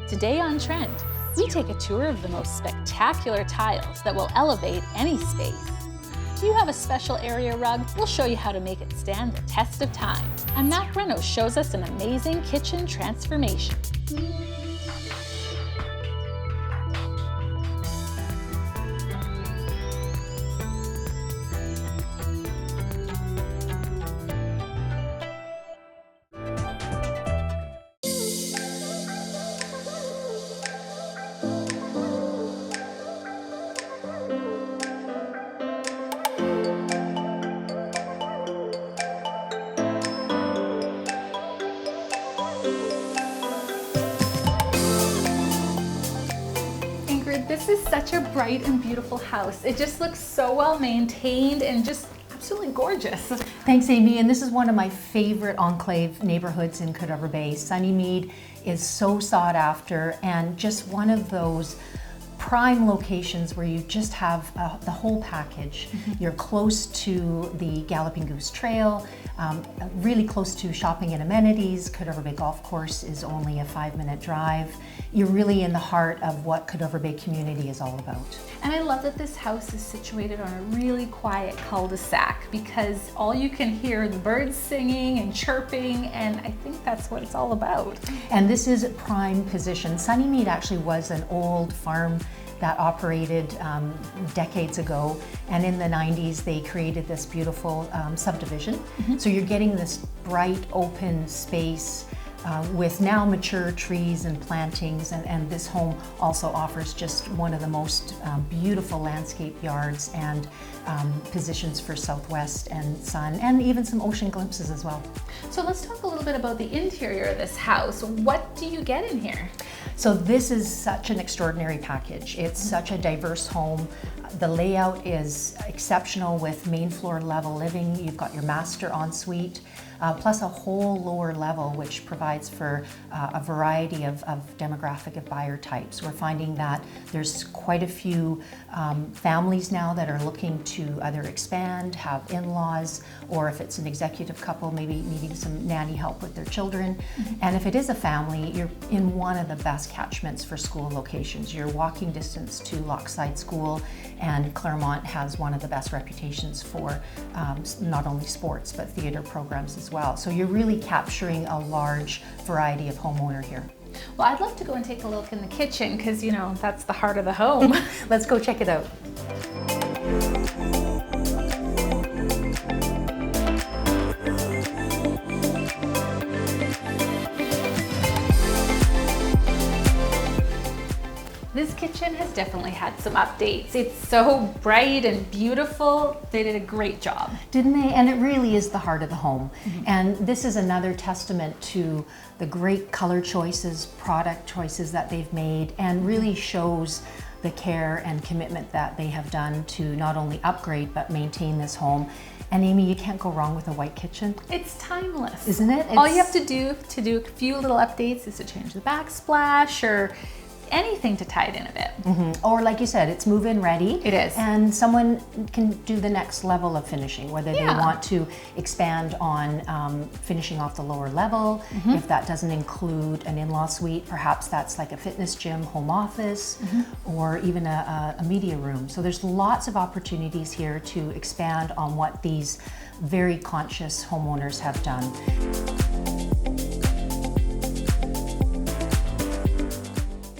Today on Trend, we take a tour of the most spectacular tiles that will elevate any space. Do you have a special area rug? We'll show you how to make it stand the test of time. And Matt Reno shows us an amazing kitchen transformation. This is such a bright and beautiful house. It just looks so well maintained and just absolutely gorgeous. Thanks, Amy. And this is one of my favorite enclave neighborhoods in Cote d'Ivoire Bay. Sunnymead is so sought after and just one of those prime locations where you just have the whole package. You're close to the Galloping Goose Trail, really close to shopping and amenities. Cote d'Ivoire Bay Golf Course is only a 5-minute drive. You're really in the heart of what Cote d'Ivoire Bay community is all about. And I love that this house is situated on a really quiet cul-de-sac because all you can hear are the birds singing and chirping, and I think that's what it's all about. And this is prime position. Sunnymead actually was an old farm that operated decades ago, and in the 90s they created this beautiful subdivision. So you're getting this bright open space with now mature trees and plantings, and this home also offers just one of the most beautiful landscape yards and positions for southwest and sun, and even some ocean glimpses as well. So let's talk a little bit about the interior of this house. What do you get in here? So this is such an extraordinary package. It's such a diverse home. The layout is exceptional with main floor level living. You've got your master ensuite, plus a whole lower level which provides for a variety of demographic of buyer types. We're finding that there's quite a few families now that are looking to either expand, have in-laws, or if it's an executive couple, maybe needing some nanny help with their children. And if it is a family, you're in one of the best catchments for school locations. You're walking distance to Lochside School, and Claremont has one of the best reputations for not only sports but theater programs as well. So you're really capturing a large variety of homeowner here. Well, I'd love to go and take a look in the kitchen because, you know, that's the heart of the home. Let's go check it out. This kitchen has definitely had some updates. It's so bright and beautiful. They did a great job. Didn't they? And it really is the heart of the home. And this is another testament to the great color choices, product choices that they've made, and really shows the care and commitment that they have done to not only upgrade but maintain this home. And Amy, you can't go wrong with a white kitchen. It's timeless. Isn't it? All you have to do a few little updates is to change the backsplash or anything to tie it in a bit. Or like you said, it's move-in ready. It is. And someone can do the next level of finishing, whether they want to expand on finishing off the lower level. If that doesn't include an in-law suite, perhaps that's like a fitness gym, home office, or even a media room. So there's lots of opportunities here to expand on what these very conscious homeowners have done.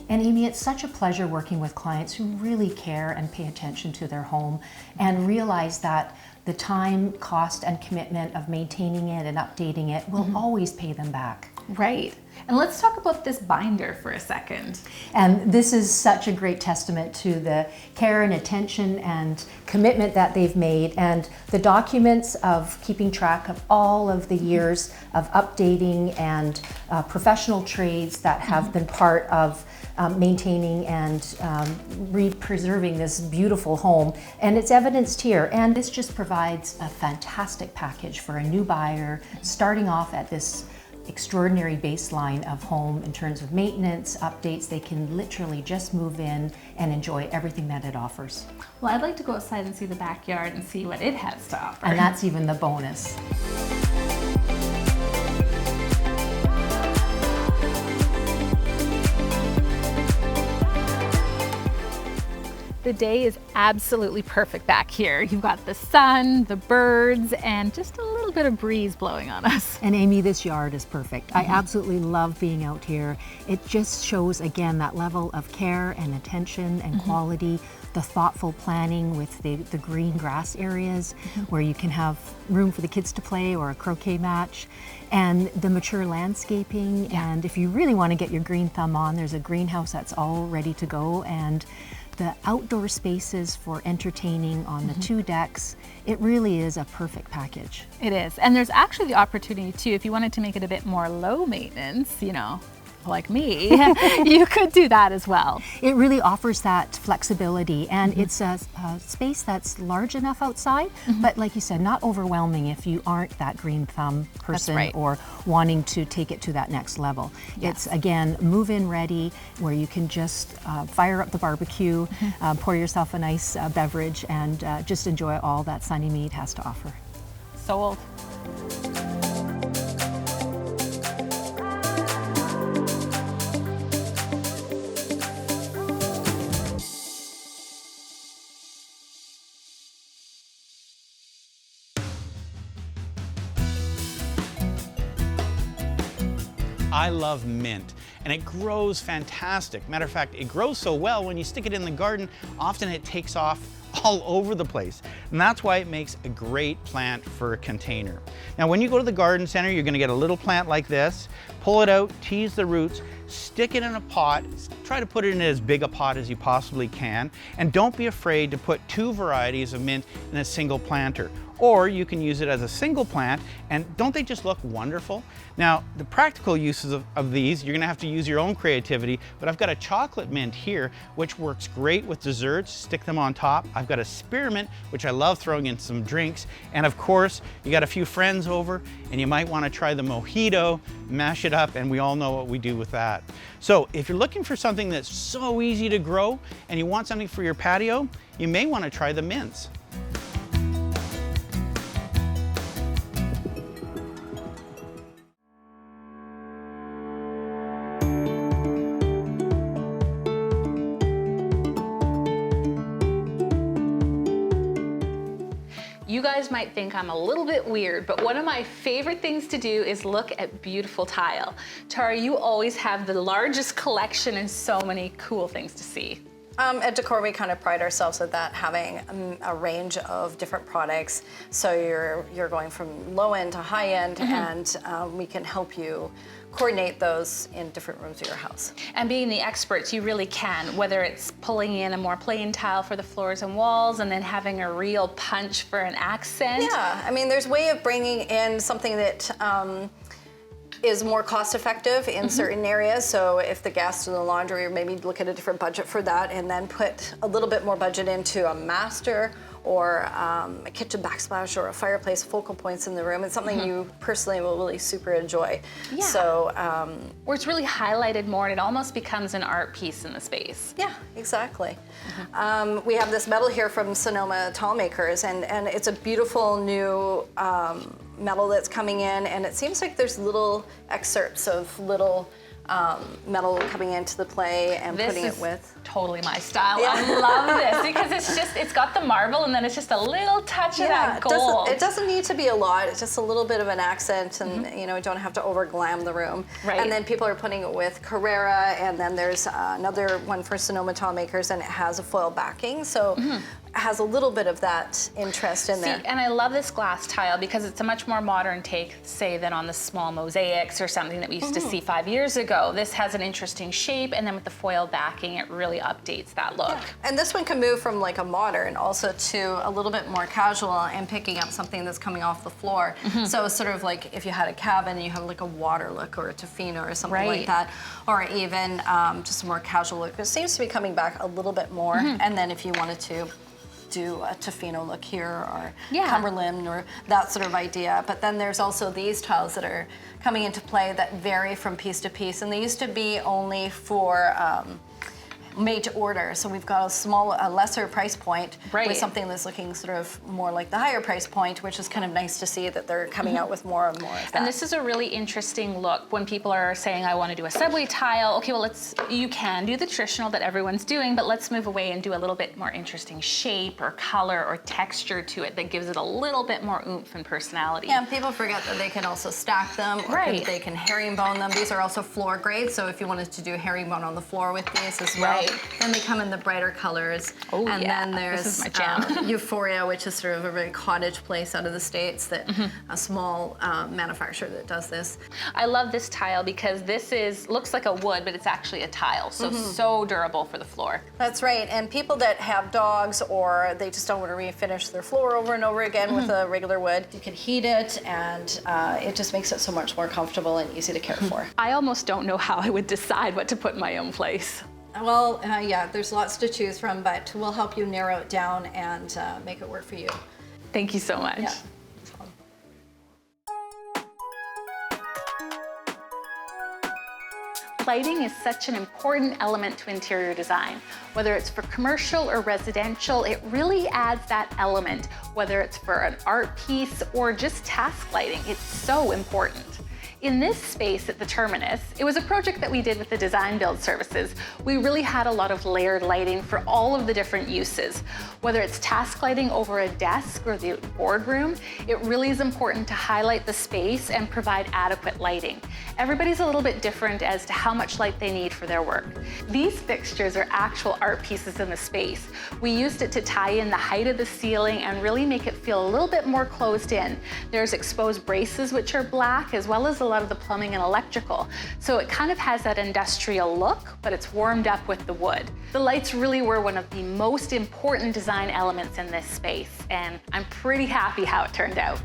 And Amy, it's such a pleasure working with clients who really care and pay attention to their home and realize that the time, cost, and commitment of maintaining it and updating it will always pay them back. Right. And let's talk about this binder for a second. And this is such a great testament to the care and attention and commitment that they've made, and the documents of keeping track of all of the years of updating and professional trades that have been part of maintaining and preserving this beautiful home. And it's evidenced here, and this just provides a fantastic package for a new buyer starting off at this extraordinary baseline of home in terms of maintenance, updates. They can literally just move in and enjoy everything that it offers. Well, I'd like to go outside and see the backyard and see what it has to offer. And that's even the bonus. The day is absolutely perfect back here. You've got the sun, the birds, and just a little bit of breeze blowing on us. And Amy, this yard is perfect. I absolutely love being out here. It just shows, again, that level of care and attention and quality, the thoughtful planning with the green grass areas where you can have room for the kids to play or a croquet match, and the mature landscaping. And if you really want to get your green thumb on, there's a greenhouse that's all ready to go, and the outdoor spaces for entertaining on the 2 decks. It really is a perfect package. It is. And there's actually the opportunity too, if you wanted to make it a bit more low maintenance, you know, like me, you could do that as well. It really offers that flexibility, and it's a space that's large enough outside, but like you said, not overwhelming if you aren't that green thumb person or wanting to take it to that next level. It's, again, move-in ready, where you can just fire up the barbecue, pour yourself a nice beverage, and just enjoy all that Sunnymead has to offer. Sold. I love mint, and it grows fantastic. Matter of fact, it grows so well when you stick it in the garden, often it takes off all over the place. And that's why it makes a great plant for a container. Now, when you go to the garden center, you're gonna get a little plant like this, pull it out, tease the roots, stick it in a pot, try to put it in as big a pot as you possibly can, and don't be afraid to put 2 varieties of mint in a single planter. Or you can use it as a single plant, and don't they just look wonderful? Now, the practical uses of these, you're gonna have to use your own creativity, but I've got a chocolate mint here, which works great with desserts, stick them on top. I've got a spearmint, which I love throwing in some drinks, and of course, you got a few friends over, and you might wanna try the mojito, mash it up, and we all know what we do with that. So if you're looking for something that's so easy to grow, and you want something for your patio, you may wanna try the mints. You guys might think I'm a little bit weird, but one of my favorite things to do is look at beautiful tile. Tara, you always have the largest collection and so many cool things to see. At Decor, we kind of pride ourselves at that, having a range of different products. So you're going from low end to high end, and we can help you coordinate those in different rooms of your house. And being the experts, you really can, whether it's pulling in a more plain tile for the floors and walls and then having a real punch for an accent. Yeah, I mean, there's a way of bringing in something that is more cost effective in certain areas. So if the gas and the laundry, or maybe look at a different budget for that, and then put a little bit more budget into a master or a kitchen backsplash or a fireplace focal points in the room. It's something you personally will really super enjoy. Yeah. So, where it's really highlighted more and it almost becomes an art piece in the space. yeah, exactly. We have this metal here from Sonoma Tile Makers, and it's a beautiful new metal that's coming in, and it seems like there's little excerpts of little metal coming into the play and putting it with. Totally my style. Yeah. I love this because it's got the marble and then it's just a little touch of that gold. It doesn't need to be a lot. It's just a little bit of an accent, and you know, don't have to over glam the room. Right. And then people are putting it with Carrera, and then there's another one for Sonoma Tile Makers, and it has a foil backing, so it has a little bit of that interest in there. And I love this glass tile because it's a much more modern take, say, than on the small mosaics or something that we used to see 5 years ago. This has an interesting shape, and then with the foil backing, it really updates that look. Yeah. And this one can move from like a modern also to a little bit more casual and picking up something that's coming off the floor. So it's sort of like if you had a cabin and you have like a water look or a Tofino or something like that, or even just a more casual look. It seems to be coming back a little bit more. And then if you wanted to do a Tofino look here or Cumberland or that sort of idea. But then there's also these tiles that are coming into play that vary from piece to piece, and they used to be only for made to order. So we've got a lesser price point Right. with something that's looking sort of more like the higher price point, which is kind of nice to see that they're coming out with more and more of that. And this is a really interesting look when people are saying, I want to do a subway tile. Okay, well, you can do the traditional that everyone's doing, but let's move away and do a little bit more interesting shape or color or texture to it that gives it a little bit more oomph and personality. Yeah, and people forget that they can also stack them, or Right. they can herringbone them. These are also floor grade, so if you wanted to do herringbone on the floor with these as well, Right. then they come in the brighter colors. Oh, and yeah. then there's This is my jam. Euphoria, which is sort of a very cottage place out of the States, that a small manufacturer that does this. I love this tile because looks like a wood, but it's actually a tile, so durable for the floor. That's right, and people that have dogs or they just don't want to refinish their floor over and over again with a regular wood, you can heat it, and it just makes it so much more comfortable and easy to care for. I almost don't know how I would decide what to put in my own place. Well, yeah, there's lots to choose from, but we'll help you narrow it down and make it work for you. Thank you so much. Yeah. Lighting is such an important element to interior design. Whether it's for commercial or residential, it really adds that element. Whether it's for an art piece or just task lighting, it's so important. In this space at the Terminus, it was a project that we did with the design build services. We really had a lot of layered lighting for all of the different uses. Whether it's task lighting over a desk or the boardroom, it really is important to highlight the space and provide adequate lighting. Everybody's a little bit different as to how much light they need for their work. These fixtures are actual art pieces in the space. We used it to tie in the height of the ceiling and really make it feel a little bit more closed in. There's exposed braces, which are black, as well as a lot of the plumbing and electrical. So it kind of has that industrial look, but it's warmed up with the wood. The lights really were one of the most important design elements in this space, and I'm pretty happy how it turned out.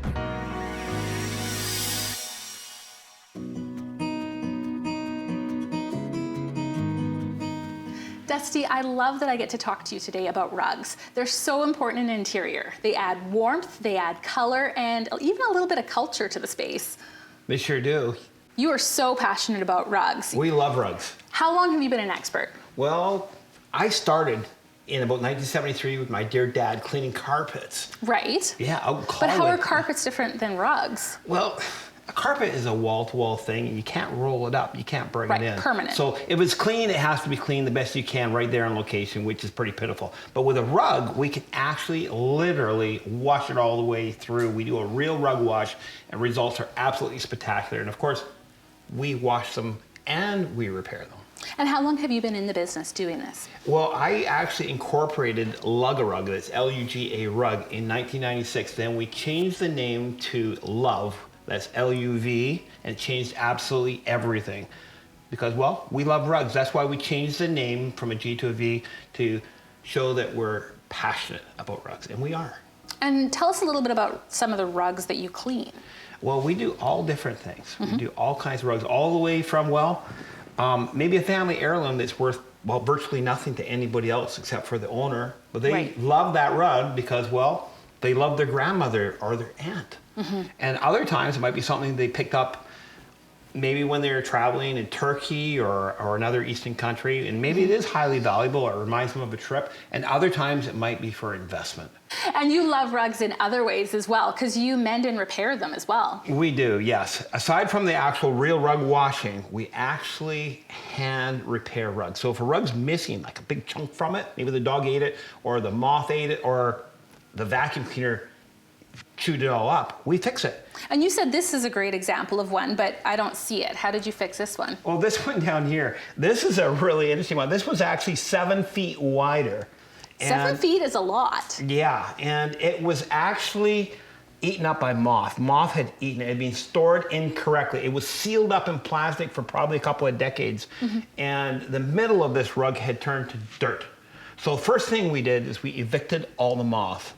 Dusty, I love that I get to talk to you today about rugs. They're so important in interior. They add warmth, they add color, and even a little bit of culture to the space. They sure do. You are so passionate about rugs. We love rugs. How long have you been an expert? Well, I started in about 1973 with my dear dad cleaning carpets. Right. Yeah, out in But how are Colwood. carpets different than rugs? Well, a carpet is a wall-to-wall thing, and you can't roll it up. You can't bring Right, it in. permanent. So if it's clean, it has to be clean the best you can right there on location, which is pretty pitiful. But with a rug, we can actually literally wash it all the way through. We do a real rug wash, and results are absolutely spectacular. And of course, we wash them and we repair them. And how long have you been in the business doing this? Well, I actually incorporated Lug-A-Rug, that's L-U-G-A-Rug, in 1996. Then we changed the name to Luv, that's L-U-V, and changed absolutely everything. Because, well, we love rugs. That's why we changed the name from a G to a V to show that we're passionate about rugs, and we are. And tell us a little bit about some of the rugs that you clean. Well, we do all different things. We do all kinds of rugs, all the way from, well, maybe a family heirloom that's worth, well, virtually nothing to anybody else except for the owner. But they Right. love that rug because, well, they love their grandmother or their aunt. And other times it might be something they picked up maybe when they were traveling in Turkey or another Eastern country, and maybe it is highly valuable or it reminds them of a trip, and other times it might be for investment. And you love rugs in other ways as well, because you mend and repair them as well. We do, yes. Aside from the actual real rug washing, we actually hand repair rugs. So if a rug's missing, like a big chunk from it, maybe the dog ate it, or the moth ate it, or the vacuum cleaner chewed it all up, we fix it. And you said this is a great example of one, but I don't see it. How did you fix this one? Well, this one down here, this is a really interesting one. This was actually 7 feet wider. 7 feet is a lot. Yeah, and it was actually eaten up by moth. Moth had eaten it. It had been stored incorrectly. It was sealed up in plastic for probably a couple of decades, and the middle of this rug had turned to dirt. So the first thing we did is we evicted all the moth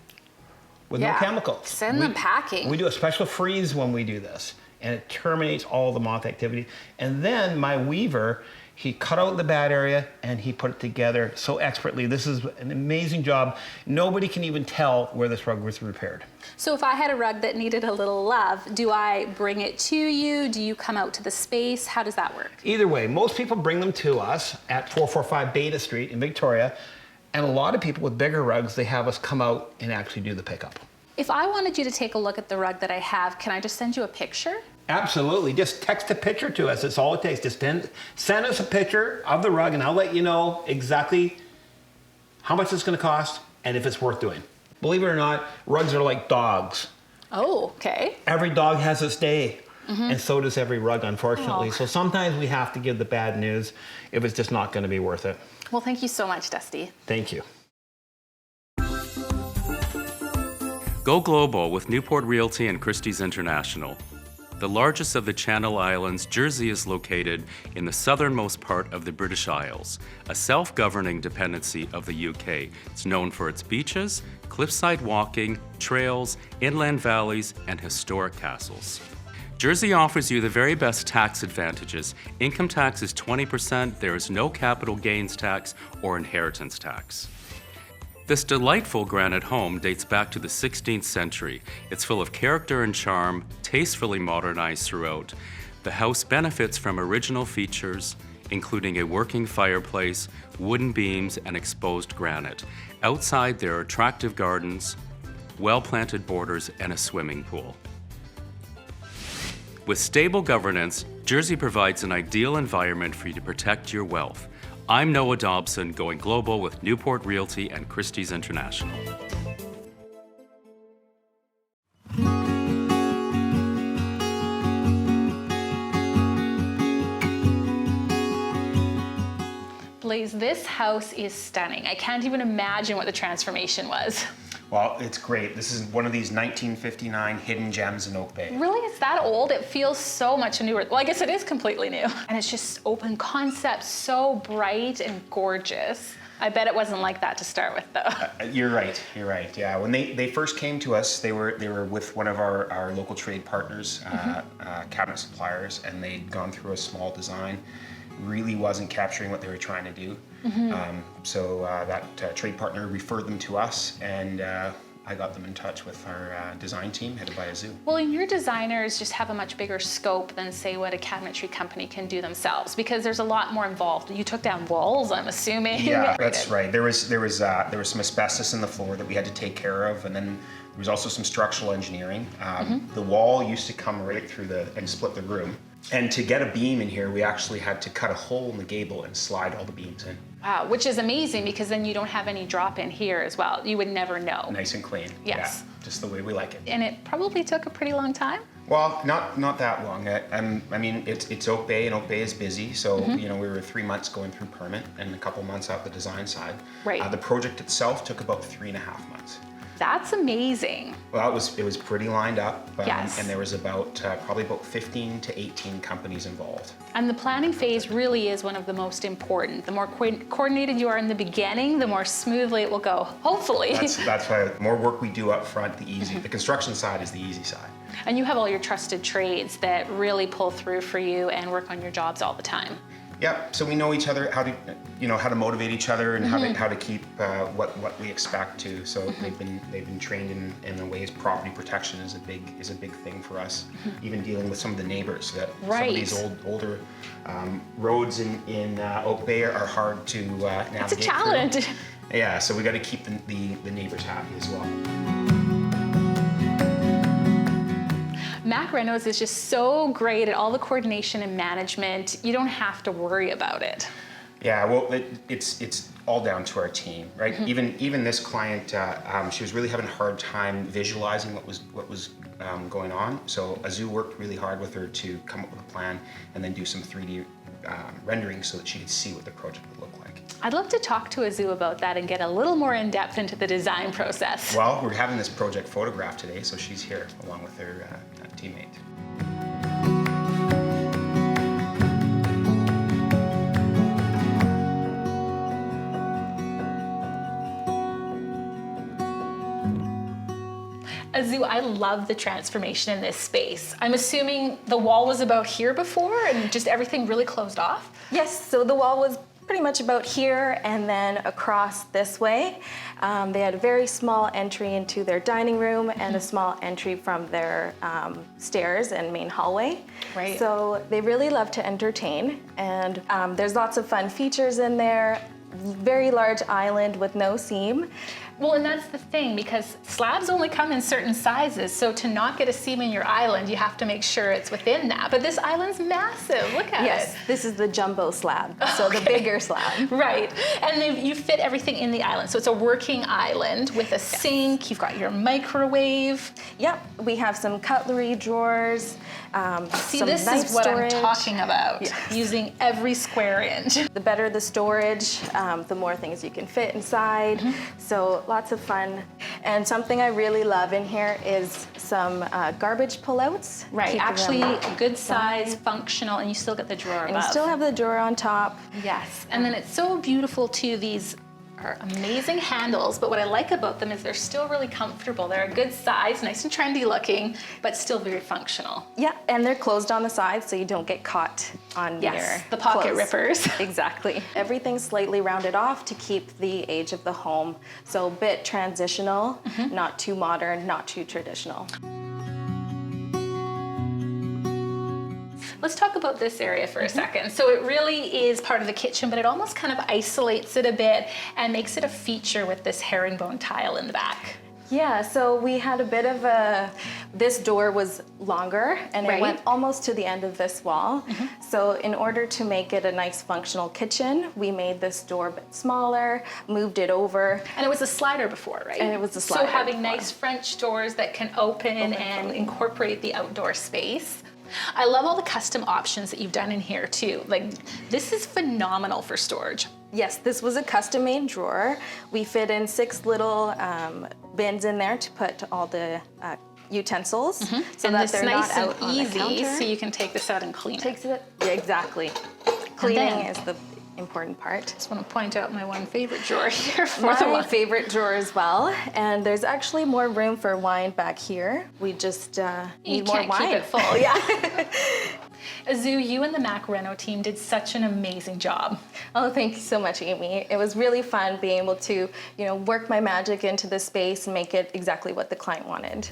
with no chemicals. Send them packing. We do a special freeze when we do this, and it terminates all the moth activity. And then my weaver He cut out the bad area and he put it together so expertly. This is an amazing job. Nobody can even tell where this rug was repaired. So if I had a rug that needed a little love, do I bring it to you? Do you come out to the space? How does that work? Either way, most people bring them to us at 445 Beta Street in Victoria. And a lot of people with bigger rugs, they have us come out and actually do the pickup. If I wanted you to take a look at the rug that I have, can I just send you a picture? Absolutely. Just text a picture to us. That's all it takes. Just send us a picture of the rug and I'll let you know exactly how much it's going to cost and if it's worth doing. Believe it or not, rugs are like dogs. Oh, okay. Every dog has its day. And so does every rug, unfortunately. So sometimes we have to give the bad news if it's just not going to be worth it. Well, thank you so much, Dusty. Thank you. Go global with Newport Realty and Christie's International. The largest of the Channel Islands, Jersey is located in the southernmost part of the British Isles, a self-governing dependency of the UK. It's known for its beaches, cliffside walking, trails, inland valleys, and historic castles. Jersey offers you the very best tax advantages. Income tax is 20%, there is no capital gains tax or inheritance tax. This delightful granite home dates back to the 16th century. It's full of character and charm, tastefully modernized throughout. The house benefits from original features, including a working fireplace, wooden beams, and exposed granite. Outside, there are attractive gardens, well-planted borders, and a swimming pool. With stable governance, Jersey provides an ideal environment for you to protect your wealth. I'm Noah Dobson, going global with Newport Realty and Christie's International. Blaze, this house is stunning. I can't even imagine what the transformation was. Well, it's great. This is one of these 1959 hidden gems in Oak Bay. Really, it's that old? It feels so much newer. Well, I guess it is completely new. And it's just open concept, so bright and gorgeous. I bet it wasn't like that to start with, though. You're right. Yeah, when they first came to us, they were with one of our local trade partners, cabinet suppliers, and they'd gone through a small design. Really wasn't capturing what they were trying to do. So that trade partner referred them to us, and I got them in touch with our design team headed by Azu. Well, your designers just have a much bigger scope than, say, what a cabinetry company can do themselves, because there's a lot more involved. You took down walls, I'm assuming. Yeah, that's right. There was some asbestos in the floor that we had to take care of, and then there was also some structural engineering. The wall used to come right through and split the room. And to get a beam in here, we actually had to cut a hole in the gable and slide all the beams in. Wow, which is amazing, because then you don't have any drop in here as well. You would never know. Nice and clean. Yes. Yeah, just the way we like it. And it probably took a pretty long time? Well, not that long. I mean, it's Oak Bay, and Oak Bay is busy. So we were 3 months going through permit and a couple months out the design side. Right. The project itself took about 3.5 months. That's amazing. Well, it was pretty lined up, Yes. and there was probably about 15 to 18 companies involved. And the planning phase really is one of the most important. The more coordinated you are in the beginning, the more smoothly it will go, hopefully. That's why the more work we do up front, the easier. The construction side is the easy side. And you have all your trusted trades that really pull through for you and work on your jobs all the time. Yeah, so we know each other, how to motivate each other, and how to keep what we expect to. So they've been trained in the ways property protection is a big thing for us. Even dealing with some of the neighbors, that some of these older roads in Oak Bay are hard to navigate. It's a challenge. Through. Yeah, so we got to keep the neighbors happy as well. Mac Renos is just so great at all the coordination and management. You don't have to worry about it. Yeah, well, it's all down to our team, right? Even this client, she was really having a hard time visualizing what was going on. So Azu worked really hard with her to come up with a plan and then do some 3D rendering so that she could see what the project would look like. I'd love to talk to Azu about that and get a little more in depth into the design process. Well, we're having this project photographed today, so she's here along with her teammate. Azu, I love the transformation in this space. I'm assuming the wall was about here before and just everything really closed off? Yes, so the wall was pretty much about here and then across this way. They had a very small entry into their dining room and a small entry from their stairs and main hallway. Right. So they really love to entertain, and there's lots of fun features in there. Very large island with no seam. Well, and that's the thing, because slabs only come in certain sizes, so to not get a seam in your island, you have to make sure it's within that. But this island's massive, look at Yes, it. this is the jumbo slab, so the bigger slab. Right, and you fit everything in the island. So it's a working island with a sink, you've got your microwave. Yep, we have some cutlery drawers, See, some this knife is what storage. I'm talking about, Yes. using every square inch. The better the storage, the more things you can fit inside. So lots of fun. And something I really love in here is some garbage pullouts. Right, keeping actually them a good size, dry. functional, and you still get the drawer And you above. still have the drawer on top. Yes, and then it's so beautiful too. These are amazing handles, but what I like about them is they're still really comfortable. They're a good size, nice and trendy looking, but still very functional. Yeah, and they're closed on the side so you don't get caught on Yes, your the pocket clothes. rippers. Exactly. Everything's slightly rounded off to keep the age of the home. So a bit transitional, not too modern, not too traditional. Let's talk about this area for a second. So it really is part of the kitchen, but it almost kind of isolates it a bit and makes it a feature with this herringbone tile in the back. Yeah, so we had a bit of this door was longer and Right. it went almost to the end of this wall. So in order to make it a nice functional kitchen, we made this door a bit smaller, moved it over. And it was a slider before, right? And it was a So slider having before. nice French doors that can open and incorporate the outdoor space. I love all the custom options that you've done in here too. Like, this is phenomenal for storage. Yes, this was a custom-made drawer. We fit in 6 little bins in there to put all the utensils, so And that it's they're nice not out and on the easy, counter. so you can take this out and clean it. Takes it. Yeah, exactly. Cleaning then- is the important part. Just want to point out my one favorite drawer here for My the wine. favorite drawer as well, and there's actually more room for wine back here. We just You need more can't wine. keep it full. Yeah. Azu, you and the Mac Reno team did such an amazing job. Oh, thank you so much, Amy. It was really fun being able to, work my magic into the space and make it exactly what the client wanted.